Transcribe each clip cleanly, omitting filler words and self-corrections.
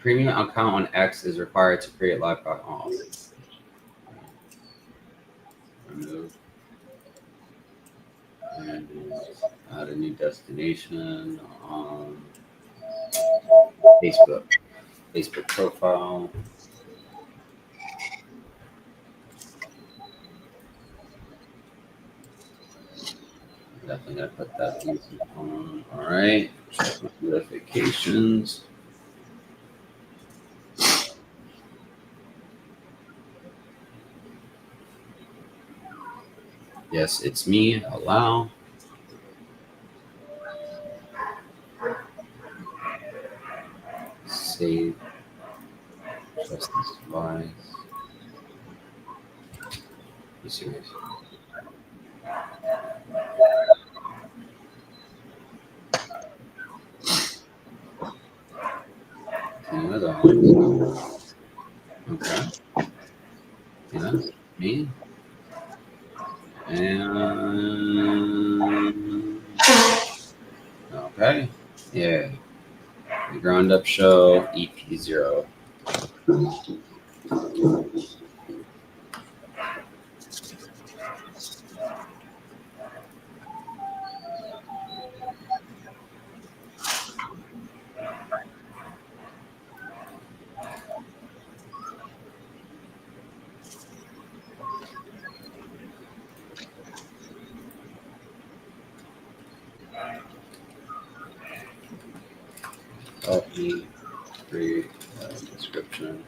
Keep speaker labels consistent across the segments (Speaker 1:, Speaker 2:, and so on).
Speaker 1: Premium account on X is required to create live podcast. Remove. And add a new destination on Facebook. Facebook profile. Definitely gonna put that music on. All right. Check my notifications. Yes, it's me. Allow. Save. Trust this device. Be serious. Continue as always. Okay. Yeah, me. And okay. Yeah. The Ground Up Show EP0. Copy, create description.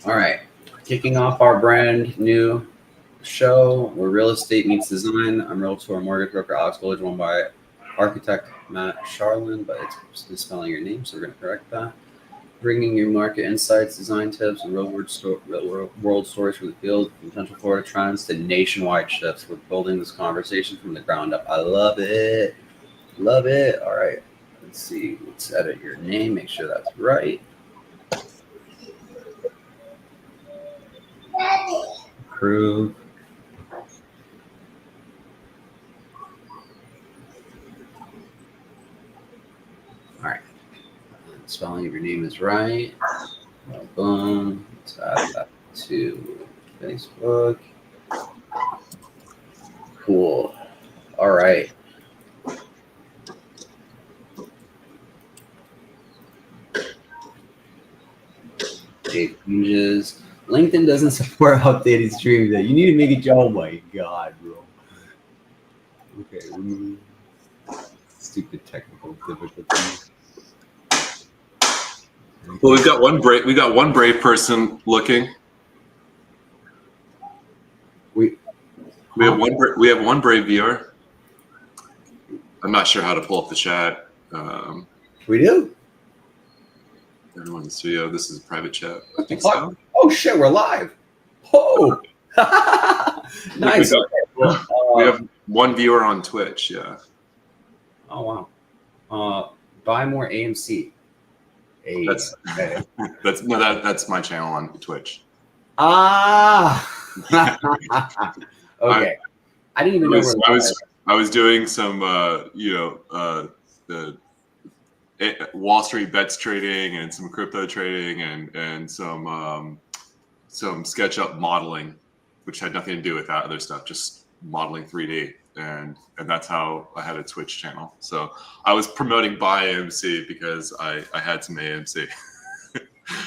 Speaker 1: All right, kicking off our brand new show where real estate meets design. I'm realtor and mortgage broker Alex Village, one by architect Matt Charlin, but it's misspelling your name, so we're going to correct that. Bringing you market insights, design tips, and real world stories from the field, from Central Florida trends to nationwide shifts. We're building this conversation from the ground up. I love it. Love it. All right. Let's see. Let's edit your name. Make sure that's right. Approve. All right. Spelling of your name is right. Boom. Let's add that to Facebook. Cool. All right. Date changes. LinkedIn doesn't support updated streams. You need to make it. Oh my god, bro. Okay. Stupid technical difficulties.
Speaker 2: Well, we got one brave person looking. We have one brave viewer. I'm not sure how to pull up the chat.
Speaker 1: We do.
Speaker 2: Everyone in the studio. This is a private chat. I think so.
Speaker 1: Oh shit, we're live. Oh, nice.
Speaker 2: We have one viewer on Twitch. Yeah.
Speaker 1: Oh wow. Buy more AMC. Hey.
Speaker 2: That's my channel on Twitch.
Speaker 1: Ah. Okay. I didn't even know.
Speaker 2: I was doing some the Wall Street bets trading and some crypto trading and some SketchUp modeling, which had nothing to do with that other stuff, just modeling 3D. And that's how I had a Twitch channel. So I was promoting Buy AMC because I had some AMC.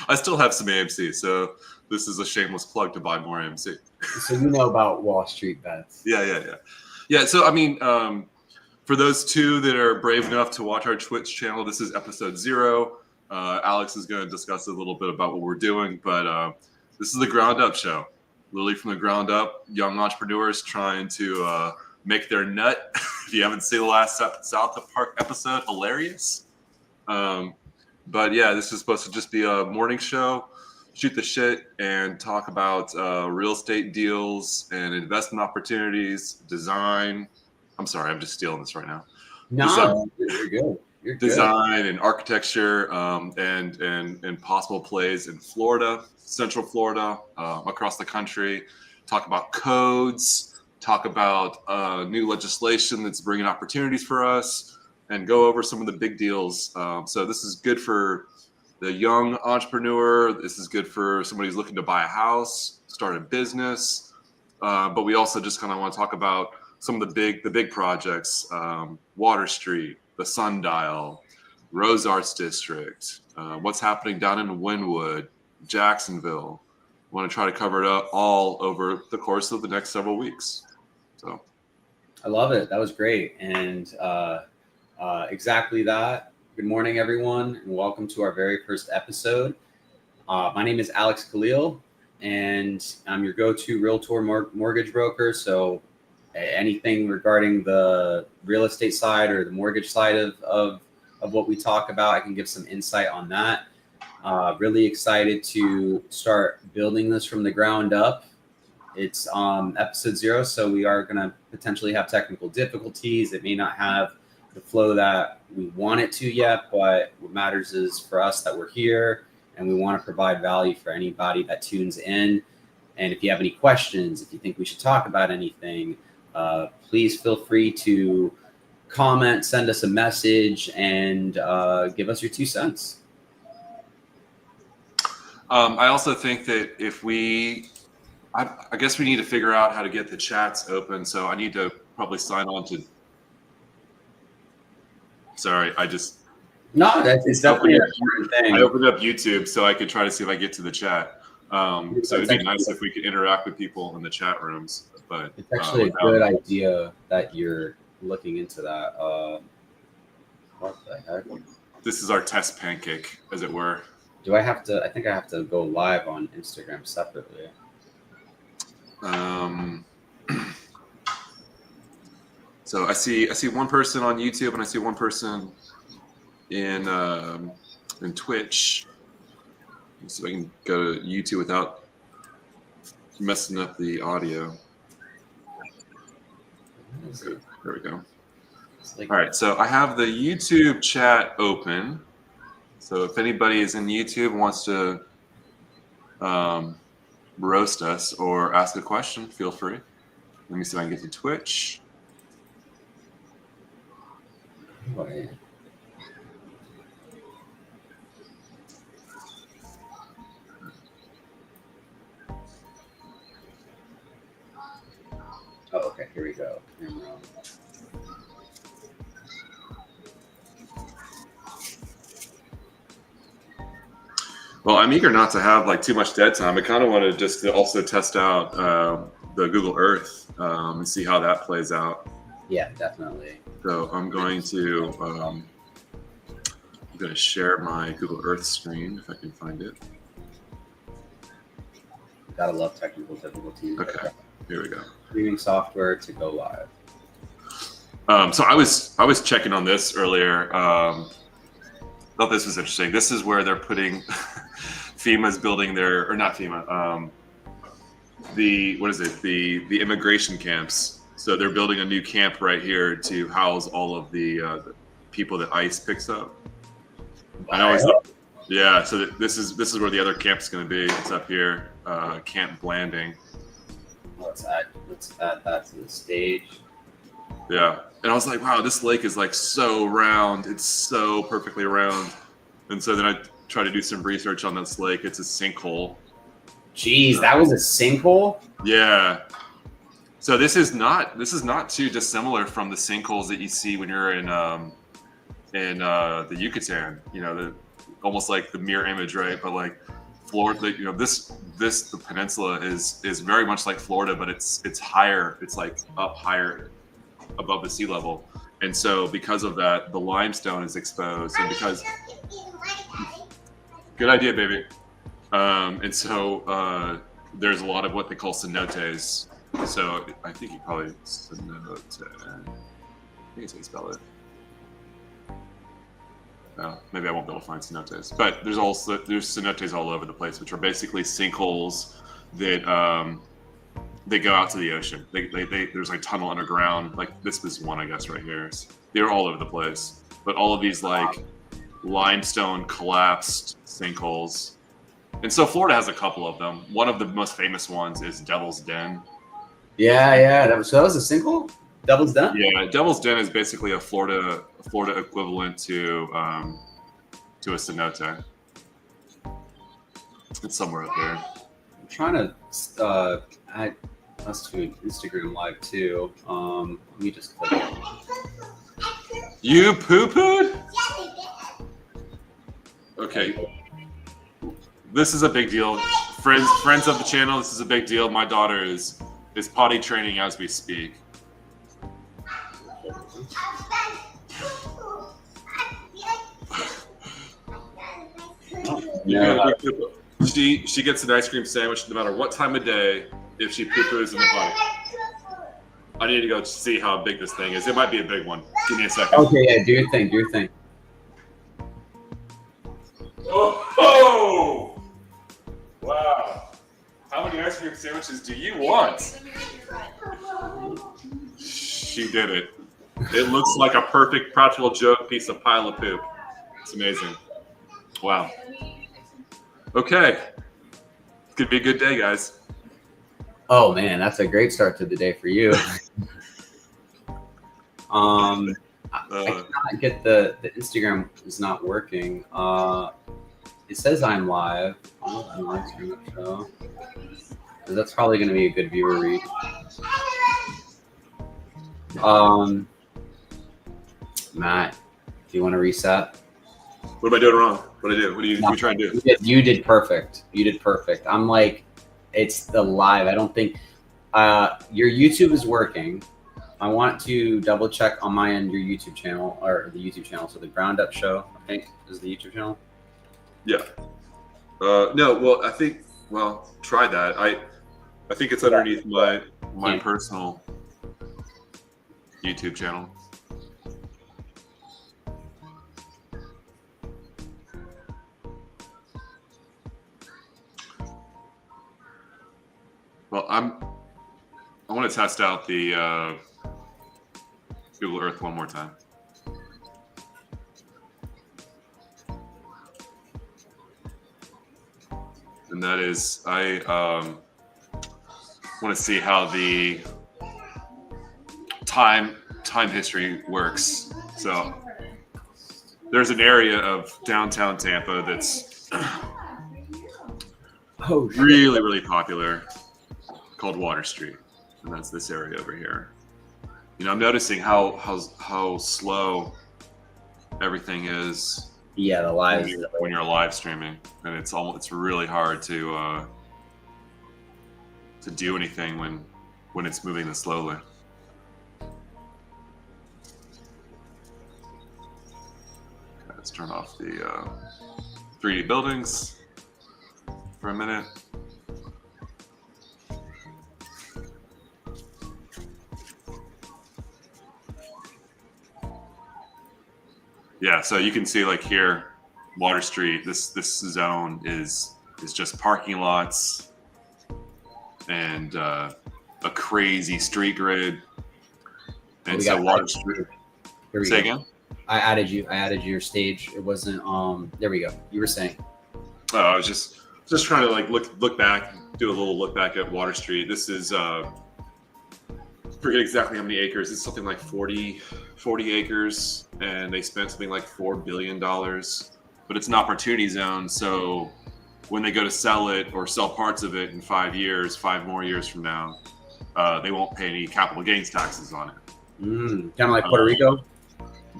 Speaker 2: I still have some AMC, so this is a shameless plug to buy more AMC.
Speaker 1: So you know about Wall Street bets.
Speaker 2: Yeah. So I mean, for those two that are brave enough to watch our Twitch channel, this is episode 0. Alex is going to discuss a little bit about what we're doing, but this is the Ground Up Show. Literally from the ground up, young entrepreneurs trying to make their nut. If you haven't seen the last South of Park episode, hilarious. But yeah, this is supposed to just be a morning show, shoot the shit and talk about real estate deals and investment opportunities, design. I'm sorry, I'm just stealing this right now.
Speaker 1: No, you're good. You're
Speaker 2: design and architecture and possible plays in Florida, Central Florida, across the country. Talk about codes. talk about new legislation that's bringing opportunities for us, and go over some of the big deals. So this is good for the young entrepreneur. This is good for somebody who's looking to buy a house, start a business. But we also just kind of want to talk about some of the big projects: Water Street, the Sundial, Rose Arts District, what's happening down in Wynwood, Jacksonville. I want to try to cover it up all over the course of the next several weeks. So,
Speaker 1: I love it. That was great, and exactly that. Good morning, everyone, and welcome to our very first episode. My name is Alex Khalil, and I'm your go-to realtor mortgage broker. So anything regarding the real estate side or the mortgage side of what we talk about, I can give some insight on that. Really excited to start building this from the ground up. It's episode 0, so we are going to potentially have technical difficulties. It may not have the flow that we want it to yet, but what matters is for us that we're here and we want to provide value for anybody that tunes in. And if you have any questions, if you think we should talk about anything, please feel free to comment, send us a message, and give us your 2 cents.
Speaker 2: I also think that I guess we need to figure out how to get the chats open. So I need to probably sign on to. Sorry,
Speaker 1: No, it's definitely an important thing.
Speaker 2: I opened up YouTube so I could try to see if I get to the chat. So it'd be nice if we could interact with people in the chat rooms. But
Speaker 1: it's actually a good idea that you're looking into that. What the heck?
Speaker 2: This is our test pancake, as it were.
Speaker 1: Do I have to? I think I have to go live on Instagram separately.
Speaker 2: So I see one person on YouTube and I see one person in Twitch. Let's see if I can go to YouTube without messing up the audio. Okay, there we go. All right, so I have the YouTube chat open. So if anybody is in YouTube and wants to roast us or ask a question, feel free. Let me see if I can get to Twitch.
Speaker 1: Wait. Oh, okay. Here we go.
Speaker 2: Well, I'm eager not to have like too much dead time. I kind of want to just also test out the Google Earth and see how that plays out.
Speaker 1: Yeah, definitely.
Speaker 2: So I'm going to share my Google Earth screen if I can find it.
Speaker 1: Gotta love technical difficulties.
Speaker 2: Okay, here we go.
Speaker 1: Streaming software to go live.
Speaker 2: So I was checking on this earlier. Thought this was interesting. This is where they're putting FEMA's building their, or not FEMA, the immigration camps. So they're building a new camp right here to house all of the people that ICE picks up. I always thought, yeah. So this is where the other camp is going to be. It's up here, Camp Blanding.
Speaker 1: Let's add that to the stage.
Speaker 2: Yeah, and I was like, wow, this lake is like so round. It's so perfectly round. And so then I tried to do some research on this lake. It's a sinkhole.
Speaker 1: Jeez, that was a sinkhole?
Speaker 2: Yeah. So this is not too dissimilar from the sinkholes that you see when you're in the Yucatan. You know, almost like the mirror image, right? But like Florida, you know, the peninsula is very much like Florida, but it's higher. It's like up higher above the sea level. And so because of that, the limestone is exposed, and because good idea, baby. And so there's a lot of what they call cenotes. So I think you probably cenote. I think it's how you spell it. Maybe I won't be able to find cenotes, but there's cenotes all over the place, which are basically sinkholes that they go out to the ocean. There's like tunnel underground. Like this was one, I guess, right here. They're all over the place, but all of these like limestone collapsed sinkholes. And so Florida has a couple of them. One of the most famous ones is Devil's Den.
Speaker 1: Yeah. So that was a single? Devil's Den?
Speaker 2: Yeah, Devil's Den is basically a Florida equivalent to a cenote. It's somewhere up there.
Speaker 1: I'm trying to add us to an Instagram live too. Let me just click it.
Speaker 2: You poo-pooed? Okay. This is a big deal. Friends of the channel, this is a big deal. My daughter is potty training as we speak.
Speaker 1: Yeah.
Speaker 2: She gets an ice cream sandwich no matter what time of day if she poo-poos in the potty. I need to go see how big this thing is. It might be a big one. Give me a second.
Speaker 1: Okay, yeah, do your thing.
Speaker 2: Oh! Wow. How many ice cream sandwiches do you want? She did it. It looks like a perfect practical joke piece of pile of poop. It's amazing. Wow. Okay. It's going to be a good day, guys.
Speaker 1: Oh man, that's a great start to the day for you. I cannot get the Instagram is not working. It says I'm live on the Instagram show. So that's probably going to be a good viewer reach. Matt, do you want to reset?
Speaker 2: What am I doing wrong? What did I do? What are you trying to do?
Speaker 1: You did perfect. I'm like, it's the live. I don't think your YouTube is working. I want to double check on my end your YouTube channel or the YouTube channel. So the Ground Up Show, I think, is the YouTube channel.
Speaker 2: Yeah. No. Well, try that. I think it's underneath my personal YouTube channel. Well, I want to test out the Google Earth one more time. And that is, I want to see how the time history works. So there's an area of downtown Tampa that's really, really popular, called Water Street, and that's this area over here. You know, I'm noticing how slow everything is.
Speaker 1: Yeah, the live
Speaker 2: when you're live streaming, and it's really hard to do anything when it's moving this slowly. Okay, let's turn off the 3D buildings for a minute. Yeah, so you can see like here, Water Street, this zone is just parking lots and a crazy street grid. And so Water Street. Say again?
Speaker 1: I added your stage. It wasn't there we go. You were saying.
Speaker 2: Oh, I was just trying to like look back, do a little look back at Water Street. This is forget exactly how many acres. It's something like 40 acres, and they spent something like $4 billion. But it's an opportunity zone, so when they go to sell it or sell parts of it in 5 more years from now, they won't pay any capital gains taxes on it.
Speaker 1: Kind of like Puerto Rico?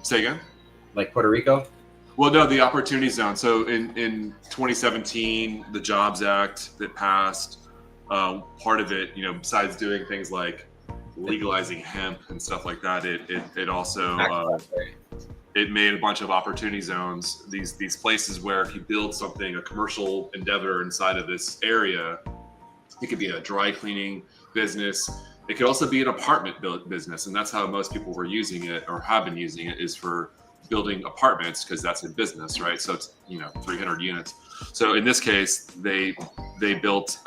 Speaker 2: Say again?
Speaker 1: Like Puerto Rico?
Speaker 2: Well, no, the opportunity zone. So in 2017, the Jobs Act that passed, part of it, you know, besides doing things like legalizing hemp and stuff like that, it also it made a bunch of opportunity zones, these places where if you build something, a commercial endeavor inside of this area, it could be a dry cleaning business, it could also be an apartment business, and that's how most people were using it or have been using it, is for building apartments, because that's in business, right? So it's, you know, 300 units. So in this case, they built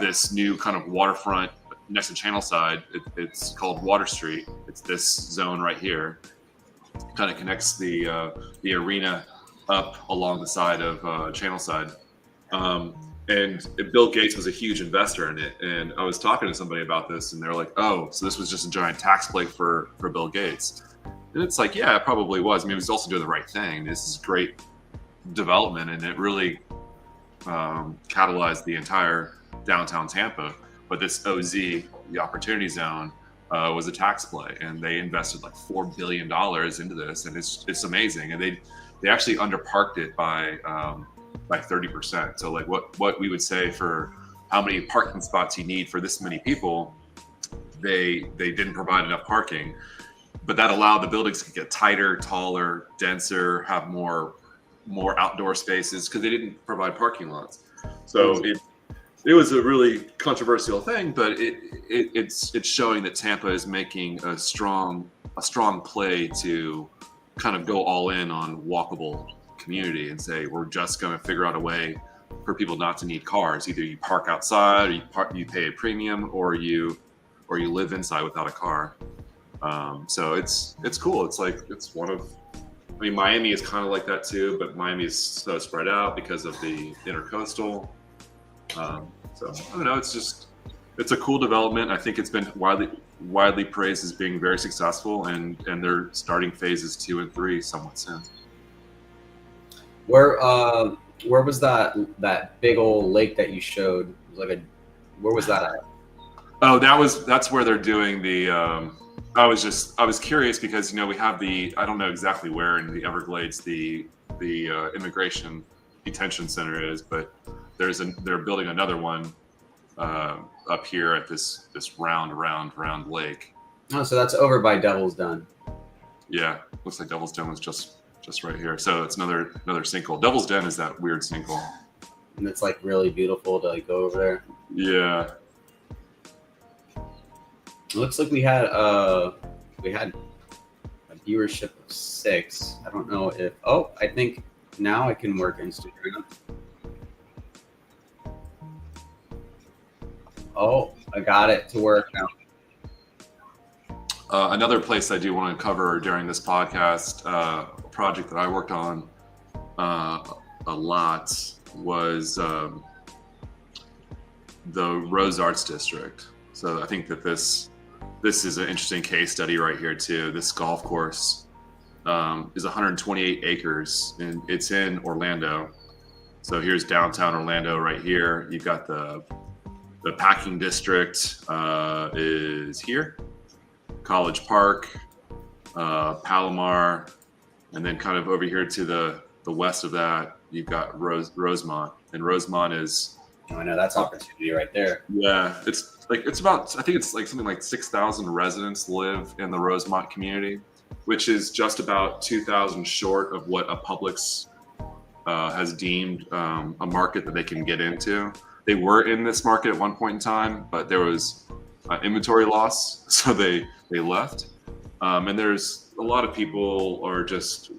Speaker 2: this new kind of waterfront next to Channel Side. It's called Water Street. It's this zone right here. Kind of connects the arena up along the side of Channel Side. And Bill Gates was a huge investor in it. And I was talking to somebody about this, and they're like, "Oh, so this was just a giant tax play for Bill Gates." And it's like, yeah, it probably was. I mean, he was also doing the right thing. This is great development, and it really catalyzed the entire downtown Tampa. But this OZ, the Opportunity Zone, was a tax play, and they invested like $4 billion into this, and it's amazing. And they actually underparked it by 30%. So like what we would say for how many parking spots you need for this many people, they didn't provide enough parking. But that allowed the buildings to get tighter, taller, denser, have more outdoor spaces because they didn't provide parking lots. So it was a really controversial thing, but it's showing that Tampa is making a strong play to kind of go all in on walkable community and say we're just going to figure out a way for people not to need cars. Either you park outside, or you pay a premium, or you live inside without a car. So it's cool. It's one of, I mean, Miami is kind of like that too, but Miami is so spread out because of the intercoastal. So I don't know. It's a cool development. I think it's been widely praised as being very successful, and they're starting phases 2 and 3 somewhat soon.
Speaker 1: Where was that big old lake that you showed? It was where was that at?
Speaker 2: Oh, that's where they're doing the. I was curious because we have I don't know exactly where in the Everglades the immigration detention center is, but they're building another one up here at this round lake.
Speaker 1: Oh, so that's over by Devil's Den.
Speaker 2: Yeah, looks like Devil's Den was just right here. So it's another sinkhole. Devil's Den is that weird sinkhole.
Speaker 1: And it's like really beautiful to go over there.
Speaker 2: Yeah.
Speaker 1: It looks like we had a viewership of 6. I don't know if I think now I can work Instagram. Oh, I got it to work now.
Speaker 2: Another place I do want to cover during this podcast, project that I worked on a lot was the Rose Arts District. So I think that this is an interesting case study right here too. This golf course is 128 acres, and it's in Orlando. So here's downtown Orlando right here. You've got the packing district is here, College Park, Palomar, and then kind of over here to the west of that, you've got Rosemont. And Rosemont is...
Speaker 1: Oh, I know, that's opportunity right there.
Speaker 2: Yeah, it's about, I think it's like something like 6,000 residents live in the Rosemont community, which is just about 2,000 short of what a Publix has deemed a market that they can get into. They were in this market at one point in time, but there was inventory loss, so they left. And there's a lot of people are just,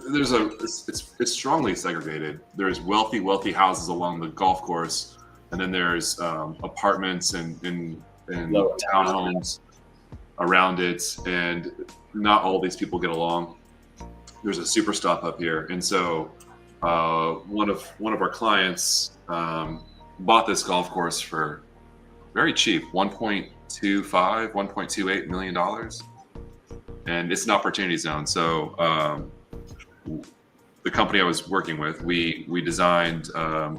Speaker 2: it's strongly segregated. There's wealthy houses along the golf course, and then there's apartments and townhomes around it, and not all these people get along. There's a super stop up here, and so one of our clients bought this golf course for very cheap, $1.28 million, and it's an opportunity zone. So the company I was working with, we designed a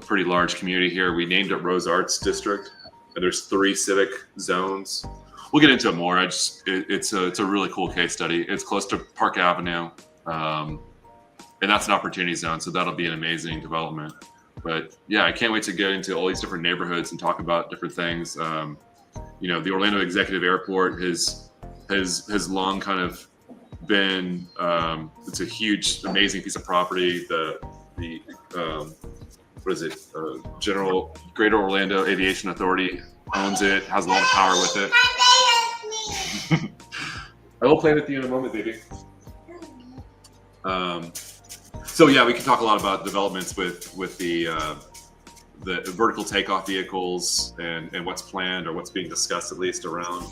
Speaker 2: pretty large community here. We named it Rose Arts District, and there's 3 civic zones. We'll get into it more. It's a really cool case study. It's close to Park Avenue, and that's an opportunity zone, so that'll be an amazing development. But yeah, I can't wait to get into all these different neighborhoods and talk about different things. The Orlando Executive Airport has long kind of been it's a huge, amazing piece of property. The what is it? Greater Orlando Aviation Authority owns it, has a lot of power with it. I will play with you in a moment, baby. So yeah, we can talk a lot about developments with the vertical takeoff vehicles and what's planned or what's being discussed, at least around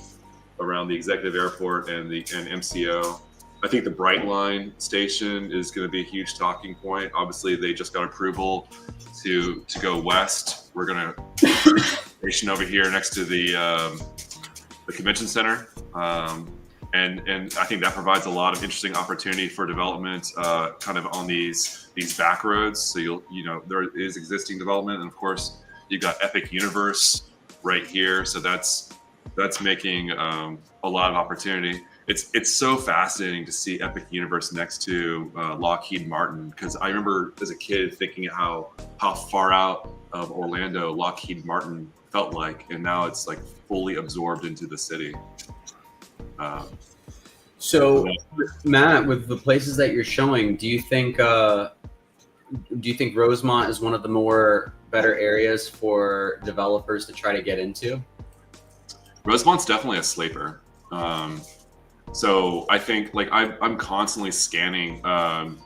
Speaker 2: the executive airport and MCO. I think the Brightline station is going to be a huge talking point. Obviously, they just got approval to go west. We're going to station over here next to the convention center, and I think that provides a lot of interesting opportunity for development, kind of on these back roads. So there is existing development, and of course you've got Epic Universe right here. So that's making a lot of opportunity. It's so fascinating to see Epic Universe next to Lockheed Martin, because I remember as a kid thinking how far out of Orlando Lockheed Martin felt like, and now it's like fully absorbed into the city.
Speaker 1: So, Matt, with the places that you're showing, do you think Rosemont is one of the more better areas for developers to try to get into?
Speaker 2: Rosemont's definitely a sleeper. So I think like I'm constantly scanning homes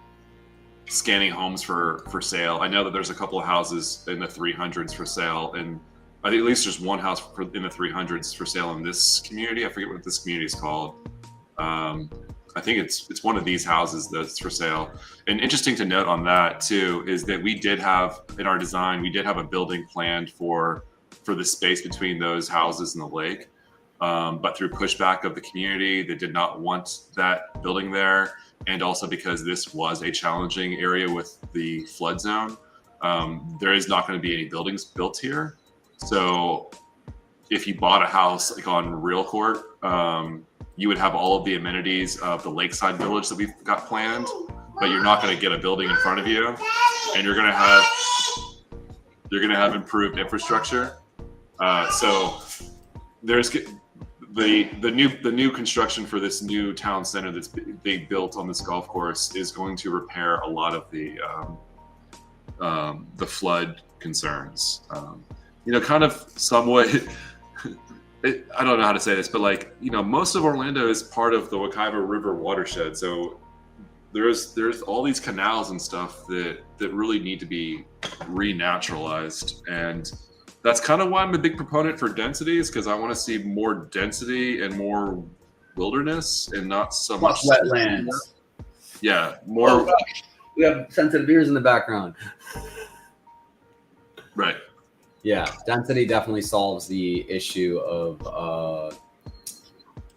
Speaker 2: for sale. I know that there's a couple of houses in the 300s for sale, and I think at least there's one house in the 300s for sale in this community. I forget what this community is called. I think it's one of these houses that's for sale. And interesting to note on that too is that we did have in our design, we did have a building planned for the space between those houses and the lake. But through pushback of the community, they did not want that building there. And also because this was a challenging area with the flood zone, there is not going to be any buildings built here. So if you bought a house like on Real Court, you would have all of the amenities of the lakeside village that we've got planned, but you're not going to get a building in front of you, and you're going to have improved infrastructure. So there's the new construction for this new town center that's being built on this golf course is going to repair a lot of the flood concerns. Kind of somewhat. I don't know how to say this, but most of Orlando is part of the Wekiva River watershed. So there's all these canals and stuff that really need to be renaturalized, and that's kind of why I'm a big proponent for density, is because I want to see more density and more wilderness and not so much
Speaker 1: wetlands.
Speaker 2: Yeah, more.
Speaker 1: Oh, gosh. We have sensitive ears in the background.
Speaker 2: Right.
Speaker 1: Yeah, density definitely solves the issue of.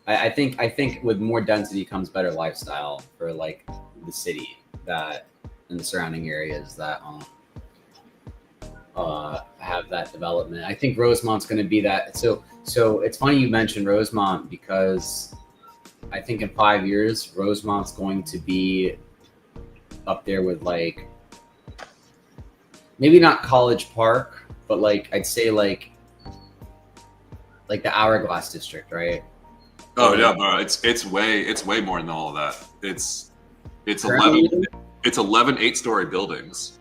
Speaker 1: I think with more density comes better lifestyle for like the city and the surrounding areas that have that development. I think Rosemont's going to be that. So it's funny you mentioned Rosemont, because I think in 5 years Rosemont's going to be up there with like maybe not College Park, but I'd say like the Hourglass District, right?
Speaker 2: Oh yeah, bro. It's way more than all of that. It's 11 8-story buildings.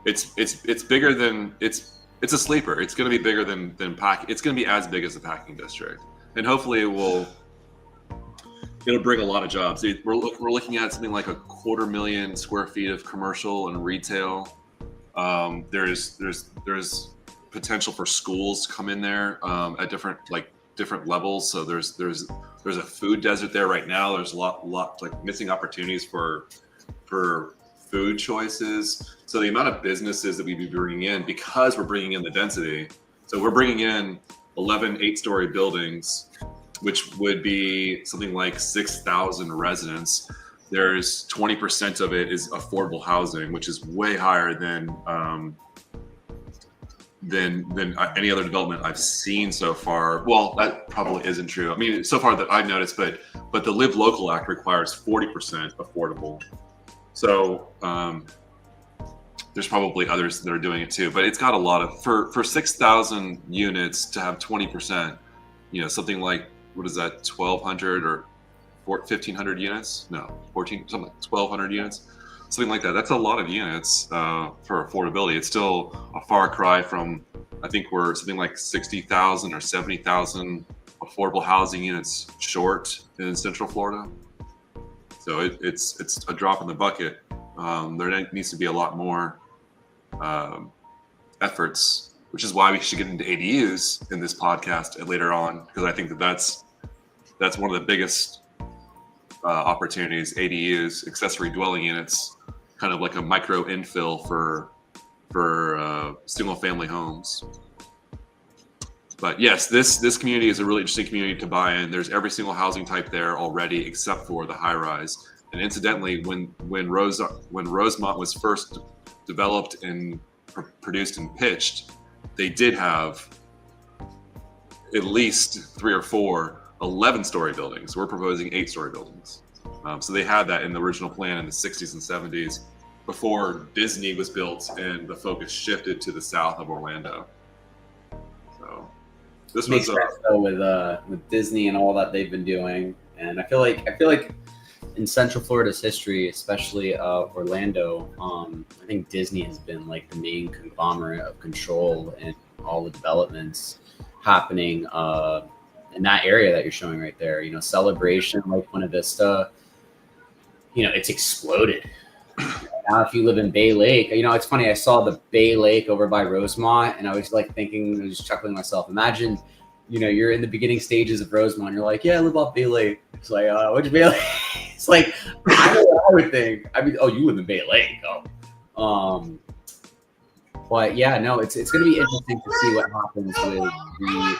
Speaker 2: It's bigger than it's a sleeper. It's going to be bigger than it's going to be as big as the packing district, and hopefully it'll bring a lot of jobs. We're looking at something like 250,000 square feet of commercial and retail. There's potential for schools to come in there at different levels. So there's a food desert there right now. There's a lot missing opportunities for food choices. So the amount of businesses that we'd be bringing in, because we're bringing in the density. So we're bringing in 11 8-story buildings, which would be something like 6,000 residents. There's 20% of it is affordable housing, which is way higher than any other development I've seen so far. Well, that probably isn't true. I mean, so far that I've noticed, but the Live Local Act requires 40% affordable. So there's probably others that are doing it too, but it's got a lot of for 6,000 units to have 20%. Something like, what is that, 1,200 or 1,500 units? No, 1,200 units, something like that. That's a lot of units for affordability. It's still a far cry from, I think we're something like 60,000 or 70,000 affordable housing units short in Central Florida. So it's a drop in the bucket. There needs to be a lot more efforts, which is why we should get into ADUs in this podcast later on, because I think that's one of the biggest opportunities, ADUs, accessory dwelling units, kind of like a micro infill for single family homes. But yes, this community is a really interesting community to buy in. There's every single housing type there already, except for the high rise. And incidentally, when Rosemont was first developed and produced and pitched, they did have at least 3 or 4 11-story buildings. We're proposing 8-story buildings. So they had that in the original plan in the 60s and 70s before Disney was built and the focus shifted to the south of Orlando. So this
Speaker 1: makes sense though with Disney and all that they've been doing. And I feel like in Central Florida's history, especially Orlando, I think Disney has been like the main conglomerate of control in all the developments happening in that area that you're showing right there. You know, Celebration, Lake Buena Vista, you know, it's exploded. Now, if you live in Bay Lake, you know, it's funny. I saw the Bay Lake over by Rosemont, and I was like thinking, I was chuckling myself. Imagine, you know, you're in the beginning stages of Rosemont. You're like, yeah, I live off Bay Lake. It's like, which Bay Lake? It's like, I know what I would think. I mean, oh, you live in Bay Lake. Oh. But yeah, no, it's going to be interesting to see what happens with the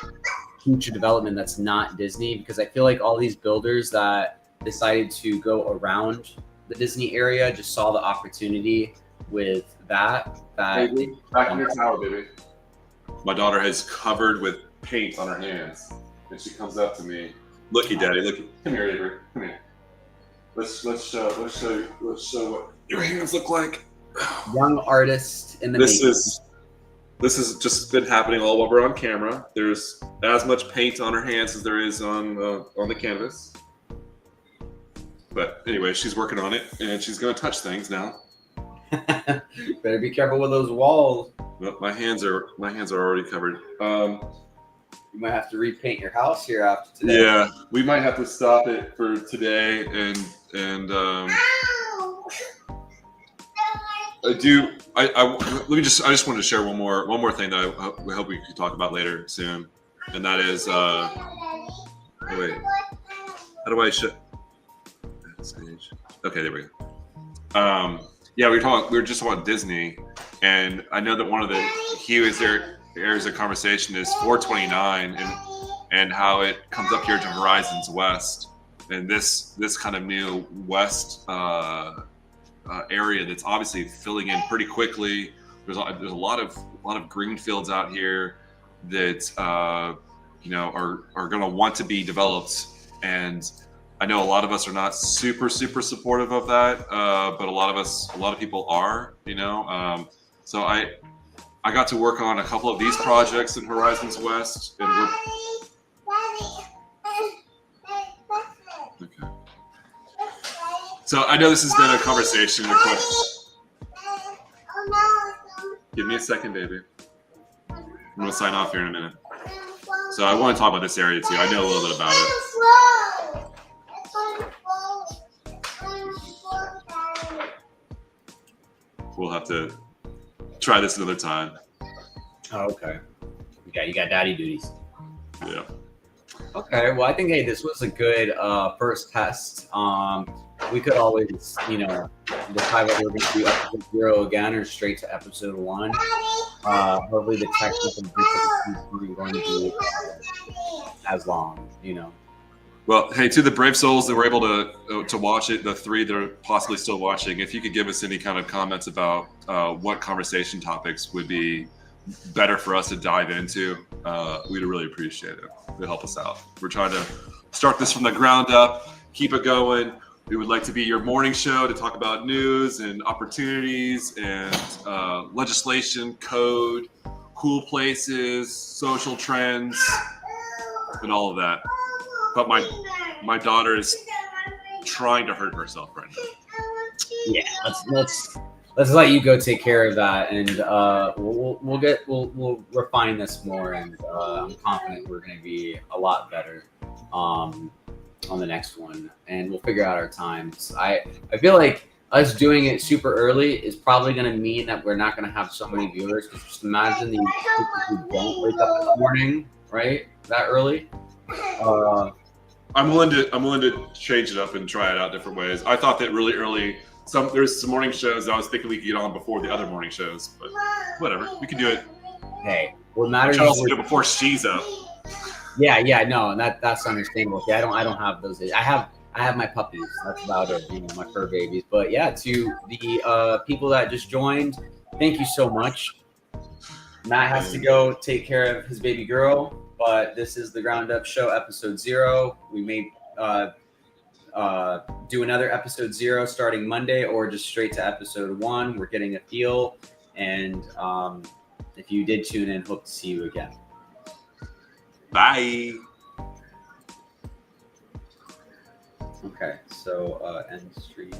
Speaker 1: future development that's not Disney, because I feel like all these builders that decided to go around the Disney area just saw the opportunity with that.
Speaker 2: Baby, back in your tower, baby. My daughter has covered with paint on her hands, and she comes up to me. Looky, Daddy, looky. Come here, Avery. Come here. Let's show what your hands look like.
Speaker 1: Young artist in the
Speaker 2: This has just been happening all over on camera. There's as much paint on her hands as there is on the canvas. But anyway, she's working on it, and she's going to touch things now.
Speaker 1: Better be careful with those walls.
Speaker 2: Well, my hands are already covered.
Speaker 1: You might have to repaint your house here after today.
Speaker 2: Yeah, we might have to stop it for today, and I just wanted to share one more thing that I hope we could talk about later soon, and that is wait, how do I shut stage? Okay, there we go. Yeah, we were just talking about Disney, and I know that one of the huge areas of conversation is 429 and how it comes up here to Horizons West, and this kind of new west area that's obviously filling in pretty quickly. There's a lot of green fields out here that you know are going to want to be developed, and I know a lot of us are not super supportive of that, but a lot of people are, you know. So I got to work on a couple of these projects in Horizons West, and okay. So I know this has been a conversation, a question. Give me a second, baby. I'm gonna sign off here in a minute. So I want to talk about this area too. I know a little bit about it. We'll have to try this another time.
Speaker 1: Oh, okay. You got daddy duties.
Speaker 2: Yeah.
Speaker 1: Okay. Well, I think this was a good first test. We could always, you know, decide whether we're going to do episode 0 again or straight to episode 1. Hopefully the technical difficulties aren't going to be as long, you know.
Speaker 2: Well, hey, to the brave souls that were able to watch it, the 3 that are possibly still watching, if you could give us any kind of comments about what conversation topics would be better for us to dive into, we'd really appreciate it. It would help us out. We're trying to start this from the ground up, keep it going. We would like to be your morning show to talk about news and opportunities and legislation, code, cool places, social trends, and all of that. But my daughter is trying to hurt herself right now.
Speaker 1: Yeah, let's let you go take care of that, and we'll refine this more, and I'm confident we're going to be a lot better on the next one, and we'll figure out our times. I feel like us doing it super early is probably going to mean that we're not going to have so many viewers. Because just imagine the people who don't wake up in the morning, right, that early.
Speaker 2: I'm willing to change it up and try it out different ways. I thought that really early. There's some morning shows that I was thinking we could get on before the other morning shows, but whatever, we can do it.
Speaker 1: Hey, what matters
Speaker 2: I can
Speaker 1: is
Speaker 2: also do it before she's up.
Speaker 1: yeah, no, and that's understandable. Yeah, I don't have those days. I have my puppies. That's about it. My fur babies. But yeah, to the people that just joined, thank you so much. Matt has to go take care of his baby girl, but this is the Ground Up Show, episode 0. We may do another episode 0 starting Monday, or just straight to episode 1. We're getting a feel, and if you did tune in, hope to see you again.
Speaker 2: Bye.
Speaker 1: Okay, so end stream.